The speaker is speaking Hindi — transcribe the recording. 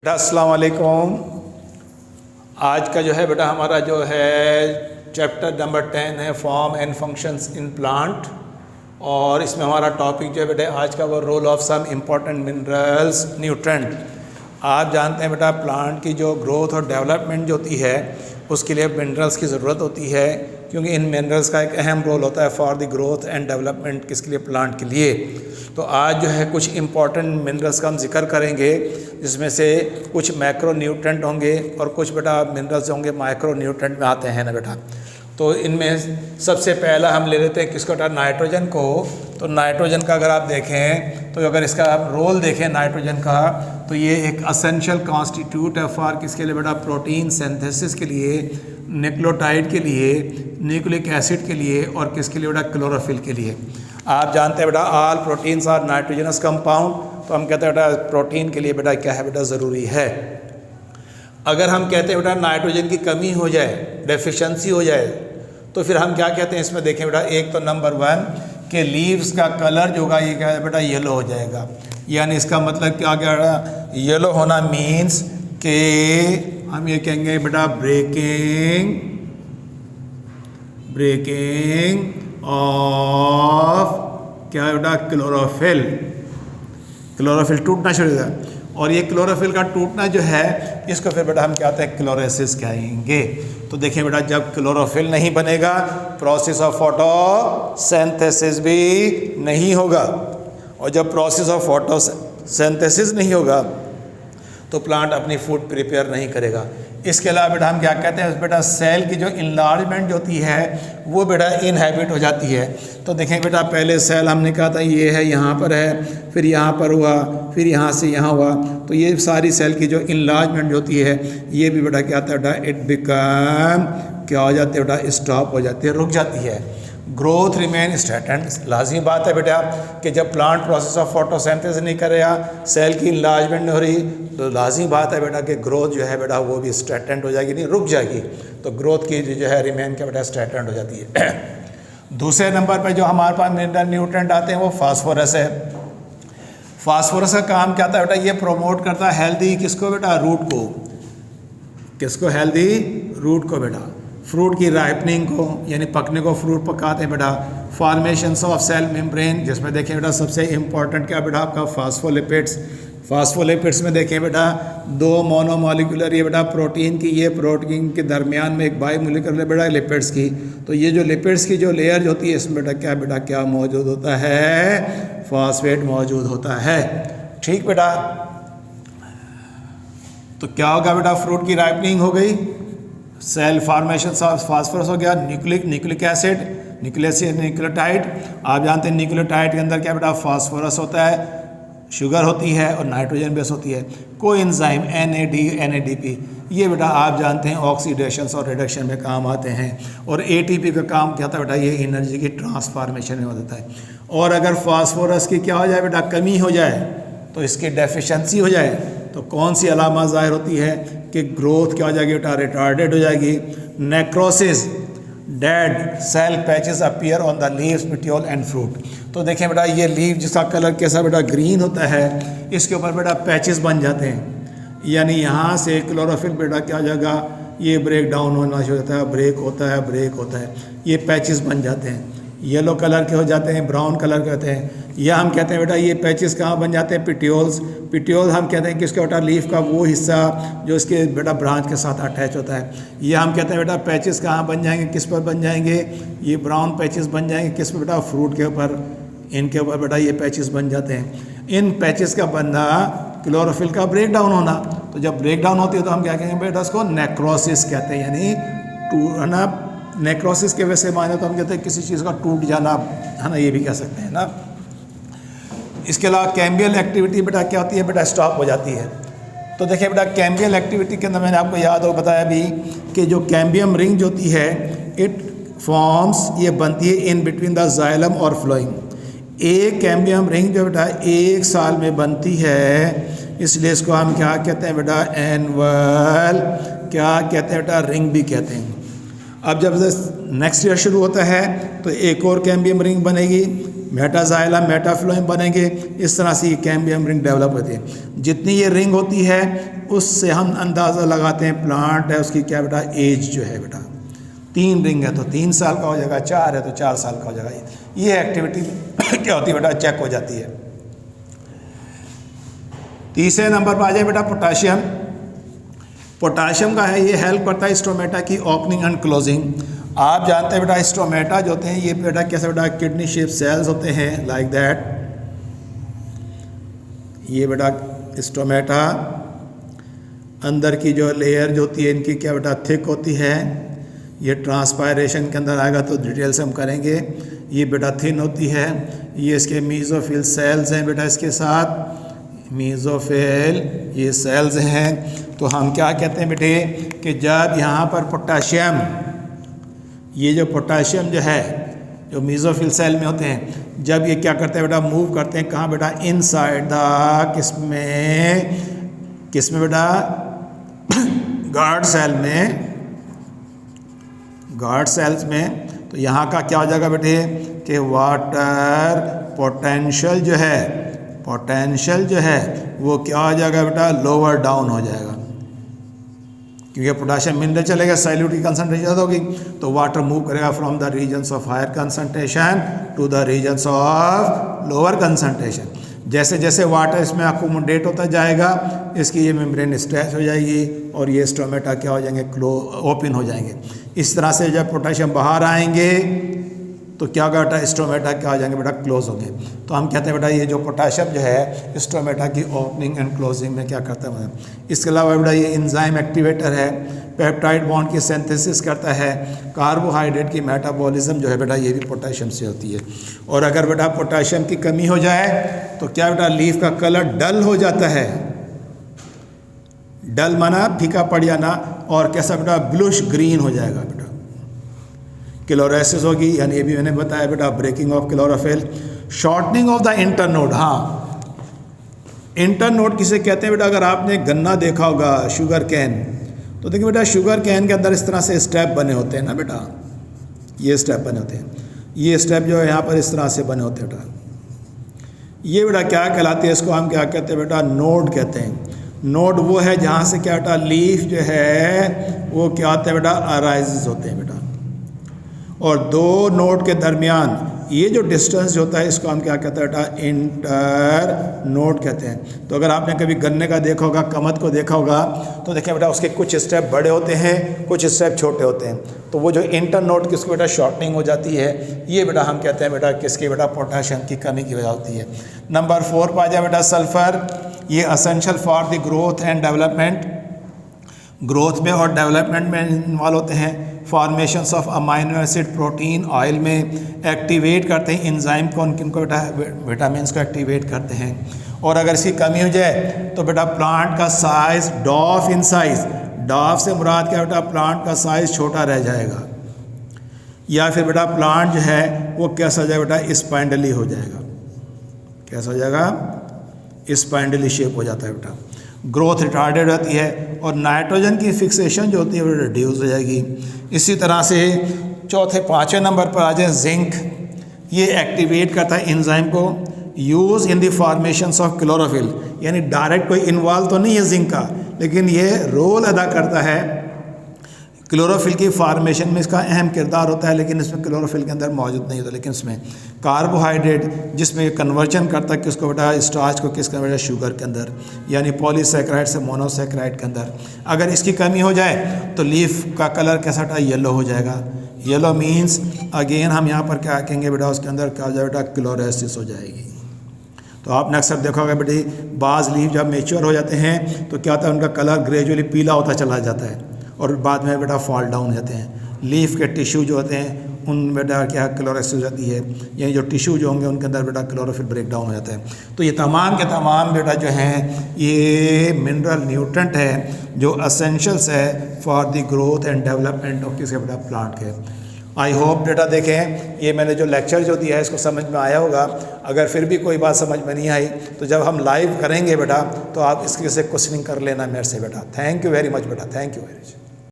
बेटा अस्सलाम वालेकुम। आज का जो है बेटा हमारा जो है चैप्टर नंबर 10 है form and functions in plant, और इसमें हमारा टॉपिक जो है बेटा आज का वो role of some important minerals nutrient. आप जानते हैं बेटा प्लांट की जो ग्रोथ और डेवलपमेंट जो होती है उसके लिए मिनरल्स की ज़रूरत होती है, क्योंकि इन मिनरल्स का एक अहम रोल होता है for the growth and development किसके लिए, प्लांट के लिए। तो आज जो है कुछ इम्पॉर्टेंट मिनरल्स का हम जिक्र करेंगे, जिसमें से कुछ मैक्रो न्यूट्रेंट होंगे और कुछ बेटा मिनरल्स होंगे माइक्रो न्यूट्रेंट में आते हैं ना बेटा। तो इनमें सबसे पहला हम ले लेते हैं किसको बेटा, नाइट्रोजन को। तो नाइट्रोजन का अगर आप देखें तो अगर इसका आप रोल देखें नाइट्रोजन का, तो ये एक असेंशियल कॉन्स्टिट्यूट है फॉर किसके लिए बेटा, प्रोटीन सिंथेसिस के लिए, न्यूक्लियोटाइड के लिए, न्यूक्लिक एसिड के लिए और किसके लिए बेटा, क्लोरोफिल के लिए। आप जानते हैं बेटा all proteins are nitrogenous compound, तो हम कहते हैं बेटा प्रोटीन के लिए बेटा क्या है बेटा, ज़रूरी है। अगर हम कहते हैं बेटा नाइट्रोजन की कमी हो जाए, डेफिशिएंसी हो जाए, तो फिर हम क्या कहते हैं इसमें देखें बेटा, एक तो नंबर 1 के लीव्स का कलर जो होगा ये क्या है बेटा, येलो हो जाएगा। यानी इसका मतलब क्या क्या, येलो होना मीन्स के हम ये कहेंगे बेटा ब्रेकिंग ऑफ क्या है बेटा, क्लोरोफिल टूटना शुरू हो जाएगा। और ये क्लोरोफिल का टूटना जो है इसको फिर बेटा हम क्या कहते हैं, क्लोरोसिस कहेंगे। तो देखिए बेटा जब क्लोरोफिल नहीं बनेगा प्रोसेस ऑफ फोटोसिंथेसिस भी नहीं होगा, और जब प्रोसेस ऑफ फोटोसिंथेसिस नहीं होगा तो प्लांट अपनी फूड प्रिपेयर नहीं करेगा। इसके अलावा बेटा हम क्या कहते हैं बेटा, सेल की जो इनलार्जमेंट होती है वो बेटा इनहैबिट हो जाती है। तो देखें बेटा पहले सेल हमने कहा था ये है, यहाँ पर है, फिर यहाँ पर हुआ, फिर यहाँ से यहाँ हुआ, तो ये सारी सेल की जो इनलार्जमेंट होती है ये भी बेटा क्या होता है बेटा, इट बिकम क्या हो जाती है बेटा, स्टॉप हो जाती है, रुक जाती है। ग्रोथ रिमेन स्टैटेंट, लाजमी बात है बेटा कि जब प्लांट प्रोसेस ऑफ फोटोसिंथेसिस नहीं करेगा, सेल की इनलार्जमेंट नहीं हो रही, तो लाजमी बात है बेटा कि ग्रोथ जो है बेटा वो भी स्टैटेंट हो जाएगी, नहीं रुक जाएगी। तो ग्रोथ की जो है रिमेन क्या बेटा, स्टैटेंट हो जाती है। दूसरे नंबर पर जो हमारे पास मिनरल न्यूट्रेंट आते हैं वो फास्फोरस है। फास्फोरस का काम क्या होता है बेटा, ये प्रोमोट करता है हेल्दी किसको बेटा, रूट को। किसको, हेल्दी रूट को बेटा। फ्रूट की राइपनिंग को, यानी पकने को फ्रूट पकाते हैं बेटा। फॉर्मेशंस ऑफ सेल मेम्ब्रेन, जिसमें देखें बेटा सबसे इंपॉर्टेंट क्या बेटा आपका, फास्फोलिपिड्स। फास्फोलिपिड्स में देखें बेटा 2 मोनोमोलिकुलर ये बेटा प्रोटीन की, ये प्रोटीन के दरमियान में एक बायोमोलिकुलर बेटा लिपिड्स की। तो ये जो लिपिड्स की जो लेयर होती है इसमें बेटा क्या मौजूद होता है, फॉस्फेट मौजूद होता है। ठीक बेटा, तो क्या होगा बेटा, फ्रूट की राइपनिंग हो गई, सेल फॉर्मेशन ऑफ फास्फोरस हो गया, न्यूक्लिक एसिड, न्यूक्लियोटाइड। आप जानते हैं न्यूक्लियोटाइड के अंदर क्या बेटा, फास्फोरस होता है, शुगर होती है और नाइट्रोजन बेस होती है। कोएंजाइम NADP ये बेटा आप जानते हैं ऑक्सीडेशन और रिडक्शन में काम आते हैं, और ATP का काम क्या होता है बेटा, ये एनर्जी की ट्रांसफॉर्मेशन में होता है। और अगर फास्फोरस की क्या हो जाए बेटा, कमी हो जाए, तो इसकी डेफिशिएंसी हो जाए, तो कौन सी अलामत ज़ाहिर होती है कि ग्रोथ क्या हो जाएगी बेटा, रिटार्डेड हो जाएगी। Necrosis, dead cell patches appear on the leaves, petiole and fruit. तो देखें बेटा ये लीव जिसका कलर कैसा बेटा, ग्रीन होता है, इसके ऊपर बेटा पैचेस बन जाते हैं, यानी यहाँ से क्लोरोफिल बेटा क्या हो जाएगा, ये ब्रेक डाउन होना शुरू होता है, ब्रेक होता है, ये पैचेस बन जाते हैं, येलो कलर के हो जाते हैं, ब्राउन कलर के होते हैं। या हम कहते हैं बेटा ये पैचेस कहाँ बन जाते हैं, पिटियोल्स हम कहते हैं कि इसका बेटा लीफ का वो हिस्सा जो इसके बेटा ब्रांच के साथ अटैच होता है। या हम कहते हैं बेटा पैचेस कहाँ बन जाएंगे, किस पर बन जाएंगे, ये ब्राउन पैचेस बन जाएंगे किस पर बेटा, फ्रूट के ऊपर, इनके ऊपर बेटा ये पैचेस बन जाते हैं। इन पैचेस का बनना क्लोरोफिल का ब्रेक डाउन होना। तो जब ब्रेक डाउन होती है तो हम क्या कहेंगे बेटा, उसको नेक्रोसिस कहते हैं, यानी ना नेक्रोसिस के वैसे माने तो हम कहते हैं किसी चीज़ का टूट जाना, है ना, ये भी कह सकते हैं ना। इसके अलावा कैम्बियल एक्टिविटी बेटा क्या होती है बेटा, स्टॉप हो जाती है। तो देखिए बेटा कैम्बियल एक्टिविटी के अंदर मैंने आपको याद हो बताया भी कि जो कैम्बियम रिंग जो होती है, इट फॉर्म्स, ये बनती है इन बिटवीन द जाइलम और फ्लोइंग। एक कैम्बियम रिंग जो बेटा 1 साल में बनती है, इसलिए इसको हम क्या कहते हैं बेटा, एनुअल क्या कहते हैं बेटा, रिंग भी कहते हैं। अब जब नेक्स्ट ईयर शुरू होता है तो एक और कैम्बियम रिंग बनेगी, मेटाजाइलम मेटाफ्लोएम बनेंगे। इस तरह से ये कैम्बियम रिंग डेवलप होती है। जितनी ये रिंग होती है उससे हम अंदाज़ा लगाते हैं प्लांट है उसकी क्या बेटा एज जो है बेटा, 3 रिंग है तो 3 साल का हो जाएगा, 4 है तो 4 साल का हो जाएगा। ये एक्टिविटी क्या होती है बेटा, चेक हो जाती है। तीसरे नंबर पर आ जाए बेटा पोटाशियम। पोटाशियम का है ये हेल्प करता है स्टोमेटा की ओपनिंग एंड क्लोजिंग। आप जानते हैं बेटा स्टोमेटा जो होते हैं ये बेटा कैसे बेटा किडनी शेप सेल्स होते हैं लाइक दैट। ये बेटा स्टोमेटा अंदर की जो लेयर जो होती है इनकी क्या बेटा थिक होती है। ये ट्रांसपायरेशन के अंदर आएगा तो डिटेल से हम करेंगे। ये बेटा थिन होती है। ये इसके मीजोफिल सेल्स हैं बेटा, इसके साथ मीजोफिल ये सेल्स हैं। तो हम क्या कहते हैं बेटे कि जब यहाँ पर पोटाशियम, ये जो पोटाशियम जो है जो मीजोफिल सेल में होते हैं, जब ये क्या करते हैं बेटा मूव करते हैं कहाँ बेटा, इनसाइड द किसमें बेटा गार्ड सेल में, गार्ड सेल्स में। तो यहाँ का क्या हो जाएगा बेटे कि वाटर पोटेंशियल जो है, पोटेंशियल जो है वो क्या हो जाएगा बेटा, लोअर डाउन हो जाएगा, क्योंकि पोटाशियम मिनरल चलेगा, सॉल्यूट की कंसंट्रेशन ज़्यादा होगी तो वाटर मूव करेगा from the regions of higher concentration to the regions of lower concentration. जैसे जैसे वाटर इसमें अकोमोडेट होता जाएगा इसकी ये मेम्ब्रेन स्ट्रेच हो जाएगी और ये स्टोमेटा क्या हो जाएंगे, ओपन हो जाएंगे। इस तरह से जब पोटाशियम बाहर आएंगे तो क्या होगा बेटा, स्टोमेटा क्या हो जाएंगे बेटा, क्लोज होंगे। तो हम कहते हैं बेटा ये जो पोटाशियम जो है स्टोमेटा की ओपनिंग एंड क्लोजिंग में क्या करता है। इसके अलावा बेटा ये एंजाइम एक्टिवेटर है, पेप्टाइड बॉन्ड की सिंथेसिस करता है, कार्बोहाइड्रेट की मेटाबॉलिज्म जो है बेटा ये भी पोटाशियम से होती है। और अगर बेटा पोटाशियम की कमी हो जाए तो क्या बेटा लीफ का कलर डल हो जाता है। डल माना फीका पड़ जाना, और कैसा बेटा ब्लूश ग्रीन हो जाएगा बेटा। क्लोरोसिस होगी, यानी ये भी मैंने बताया बेटा breaking of chlorophyll. Shortening of the internode, हाँ इंटरनोड किसे कहते हैं बेटा, अगर आपने गन्ना देखा होगा शुगर कैन, तो देखिए बेटा शुगर कैन के अंदर इस तरह से स्टेप बने होते हैं ना बेटा, ये स्टेप बने होते हैं, ये स्टेप जो है यहाँ पर इस तरह से बने होते हैं बेटा। ये बेटा क्या कहलाती है, इसको हम क्या कहते हैं बेटा, नोड कहते हैं। नोड वो है जहाँ से क्या बेटा लीफ जो है वो क्या होते हैं बेटा, अराइजेस होते हैं बेटा। और दो नोड के दरमियान ये जो डिस्टेंस होता है इसको हम क्या कहते हैं बेटा, इंटर नोड कहते हैं। तो अगर आपने कभी गन्ने का देखा होगा, कमत को देखा होगा, तो देखिए बेटा उसके कुछ स्टेप बड़े होते हैं, कुछ स्टेप छोटे होते हैं। तो वो जो इंटर नोड किसको बेटा शॉर्टनिंग हो जाती है, ये बेटा हम कहते हैं बेटा किसकी बेटा, पोटाशियम की कमी की वजह होती है। नंबर 4 पर आ जाए बेटा सल्फर। ये essential for the growth and development, growth में और डेवलपमेंट में इन्वॉल्व होते हैं। Formations of amino acid protein oil में एक्टिवेट करते हैं एंजाइम को, किनको बेटा विटामिन को एक्टिवेट करते हैं। और अगर इसकी कमी हो जाए तो बेटा प्लांट का साइज डॉफ इन साइज, डॉफ से मुराद क्या बेटा, प्लांट का साइज छोटा रह जाएगा, या फिर बेटा प्लांट जो है वो कैसा हो जाएगा बेटा, स्पाइंडली हो जाएगा। कैसा हो जाएगा, स्पाइंडली शेप हो जाता है बेटा। ग्रोथ रिटार्डेड रहती है और नाइट्रोजन की फिक्सेशन जो होती है वो रिड्यूस हो जाएगी। इसी तरह से चौथे 5वें नंबर पर आ जाए जिंक। ये एक्टिवेट करता है एंजाइम को, use in the formations of chlorophyll, यानी डायरेक्ट कोई इन्वॉल्व तो नहीं है जिंक का, लेकिन ये रोल अदा करता है क्लोरोफिल की फॉर्मेशन में, इसका अहम किरदार होता है। लेकिन इसमें क्लोरोफिल के अंदर मौजूद नहीं होता, लेकिन इसमें कार्बोहाइड्रेट जिसमें कन्वर्जन करता है किसको बेटा, स्टार्च को किसका बेटा, शुगर के अंदर, यानी पॉलीसैकेराइड से मोनोसैकेराइड के अंदर। अगर इसकी कमी हो जाए तो लीफ का कलर कैसा बेटा, येलो हो जाएगा। येलो मीन्स अगेन हम यहाँ पर क्या कहेंगे बेटा, उसके अंदर क्या हो जाए बेटा, क्लोरोसिस हो जाएगी। तो आपने अक्सर देखा होगा बेटी बाज़ लीफ जब मेच्योर हो जाते हैं तो क्या होता है, उनका कलर ग्रेजुअली पीला होता चला जाता है और बाद में बेटा फॉल डाउन हो जाते हैं। लीफ के टिश्यू जो होते हैं उन बेटा क्या क्लोरोसिस हो जाती है, यानी जो टिश्यू जो होंगे उनके अंदर बेटा क्लोरोफिल ब्रेक डाउन हो जाता है। तो ये तमाम के तमाम बेटा जो हैं ये मिनरल न्यूट्रेंट है जो असेंशियल्स है for the growth and development of किसके बेटा, प्लांट के। आई होप बेटा देखें ये मैंने जो लेक्चर जो दिया है इसको समझ में आया होगा। अगर फिर भी कोई बात समझ में नहीं आई तो जब हम लाइव करेंगे बेटा तो आप इसके से क्वेश्चनिंग कर लेना मेरे से बेटा। थैंक यू वेरी मच बेटा, थैंक यू वेरी मच।